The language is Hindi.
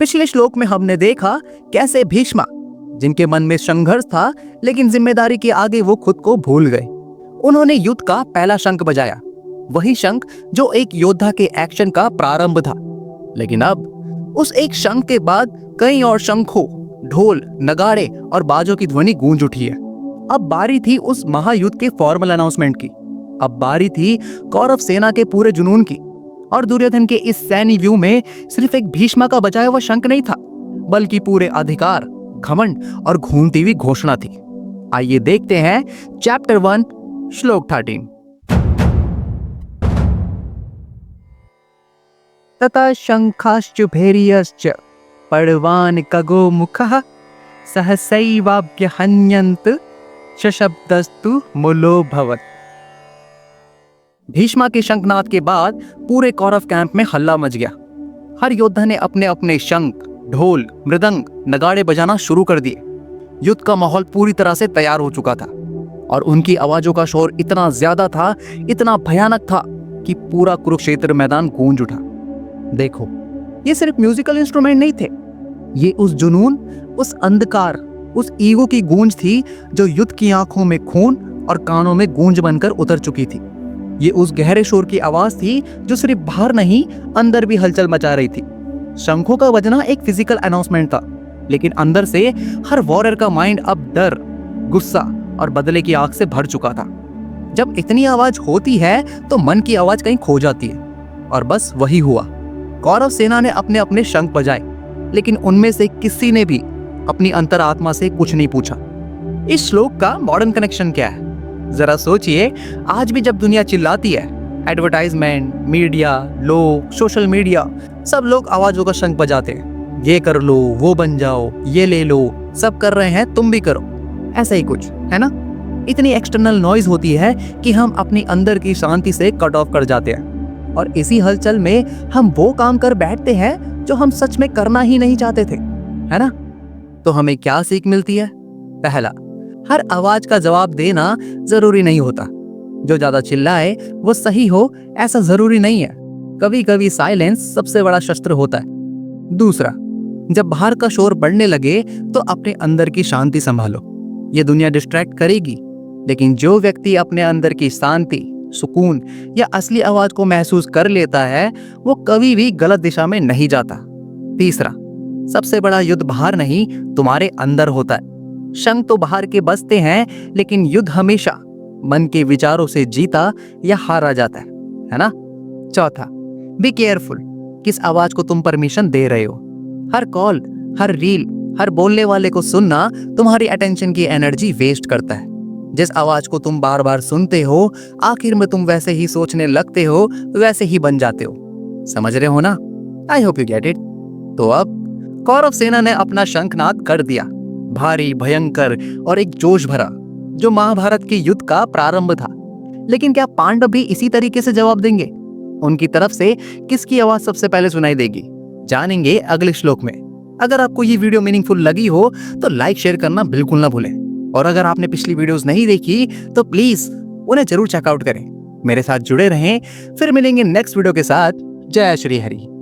पिछले श्लोक में हमने देखा कैसे भीष्मा, जिनके मन में संघर्ष था लेकिन जिम्मेदारी के आगे वो खुद को भूल गए, उन्होंने युद्ध का पहला शंख बजाया, वही शंख जो एक योद्धा के एक्शन का प्रारंभ था। लेकिन अब उस एक शंख के बाद कई और शंखों, ढोल, नगाड़े और बाजों की ध्वनि गूंज उठी है। अब बारी थी उस महायुद्ध के फॉर्मल अनाउंसमेंट की। अब बारी थी कौरव सेना के पूरे जुनून की। और दुर्योधन के इस सैन्य व्यू में सिर्फ एक भीष्मा का बजाया हुआ शंख नहीं था, बल्कि पूरे अधिकार, घमंड और घूमती हुई घोषणा थी। आइए देखते हैं चैप्टर 1 श्लोक 13। तथा शंखाश्च भैर्यश्च पर्वान् कगो मुखः सहसैवाभ्यहन्यन्त शशब्दस्तु मूलोऽभवत्। भीष्मा के शंखनाद के बाद पूरे कौरव कैंप में हल्ला मच गया। हर योद्धा ने अपने अपने शंख, ढोल, मृदंग, नगाड़े बजाना शुरू कर दिए। युद्ध का माहौल पूरी तरह से तैयार हो चुका था और उनकी आवाजों का शोर इतना ज्यादा था, इतना भयानक था कि पूरा कुरुक्षेत्र मैदान गूंज उठा। देखो, ये सिर्फ म्यूजिकल इंस्ट्रूमेंट नहीं थे, ये उस जुनून, उस अंधकार, उस ईगो की गूंज थी जो युद्ध की आंखों में खून और कानों में गूंज बनकर उतर चुकी थी। ये उस गहरे शोर की आवाज थी जो सिर्फ बाहर नहीं, अंदर भी हलचल मचा रही थी। शंखों का बजना एक फिजिकल अनाउंसमेंट था, लेकिन अंदर से हर वॉरियर का माइंड अब डर, गुस्सा और बदले की आग से भर चुका था। जब इतनी आवाज होती है तो मन की आवाज कहीं खो जाती है, और बस वही हुआ। कौरव सेना ने अपने अपने शंख बजाए, लेकिन उनमें से किसी ने भी अपनी अंतरात्मा से कुछ नहीं पूछा। इस श्लोक का मॉडर्न कनेक्शन क्या है? जरा सोचिए, आज भी जब दुनिया चिल्लाती है, एडवर्टाइजमेंट, मीडिया, लोग, सोशल मीडिया, सब लोग आवाजों का शंख बजाते हैं। ये कर लो, वो बन जाओ, ये ले लो, सब कर रहे हैं, तुम भी करो, ऐसा ही कुछ है ना। इतनी एक्सटर्नल नॉइज होती है कि हम अपनी अंदर की शांति से कट ऑफ कर जाते हैं, और इसी हलचल में हम वो काम कर बैठते हैं जो हम सच में करना ही नहीं चाहते थे, है ना। तो हमें क्या सीख मिलती है? पहला, हर आवाज का जवाब देना जरूरी नहीं होता। जो ज्यादा चिल्लाए वो सही हो ऐसा जरूरी नहीं है। कभी कभी साइलेंस सबसे बड़ा शस्त्र होता है। दूसरा, जब बाहर का शोर बढ़ने लगे तो अपने अंदर की शांति संभालो। ये दुनिया डिस्ट्रैक्ट करेगी, लेकिन जो व्यक्ति अपने अंदर की शांति, सुकून या असली आवाज को महसूस कर लेता है, वो कभी भी गलत दिशा में नहीं जाता। तीसरा, सबसे बड़ा युद्ध बाहर नहीं, तुम्हारे अंदर होता है। शंख तो बाहर के बजते हैं, लेकिन युद्ध हमेशा मन के विचारों से जीता या हारा जाता है ना। चौथा, बी केयरफुल, किस आवाज को तुम परमिशन दे रहे हो। हर कॉल, हर रील, हर बोलने वाले को सुनना तुम्हारी अटेंशन की एनर्जी वेस्ट करता है। जिस आवाज को तुम बार बार सुनते हो, आखिर में तुम वैसे ही सोचने लगते हो, वैसे ही बन जाते हो। समझ रहे हो ना? I hope you get it. तो अब कौरव सेना ने अपना शंखनाद कर दिया, भारी, भयंकर और एक जोश भरा, जो महाभारत के युद्ध का प्रारंभ था। लेकिन क्या पांडव भी इसी तरीके से जवाब देंगे? उनकी तरफ से किसकी आवाज सबसे पहले सुनाई देगी? जानेंगे अगले श्लोक में। अगर आपको ये वीडियो मीनिंगफुल लगी हो तो लाइक, शेयर करना बिल्कुल ना भूलें। और अगर आपने पिछली वीडियोस नहीं देखी तो प्लीज उन्हें जरूर चेकआउट करें। मेरे साथ जुड़े रहें, फिर मिलेंगे नेक्स्ट वीडियो के साथ। जय श्री हरि।